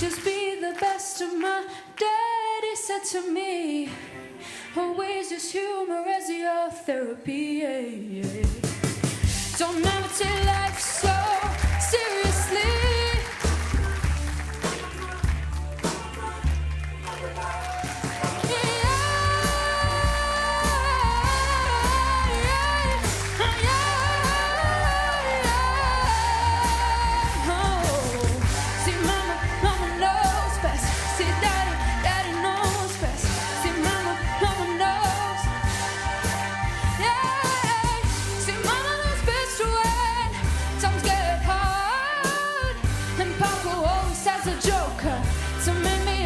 just be the best of my daddy said to me. Always use humor as your therapy. Don't ever take life so seriously. To make me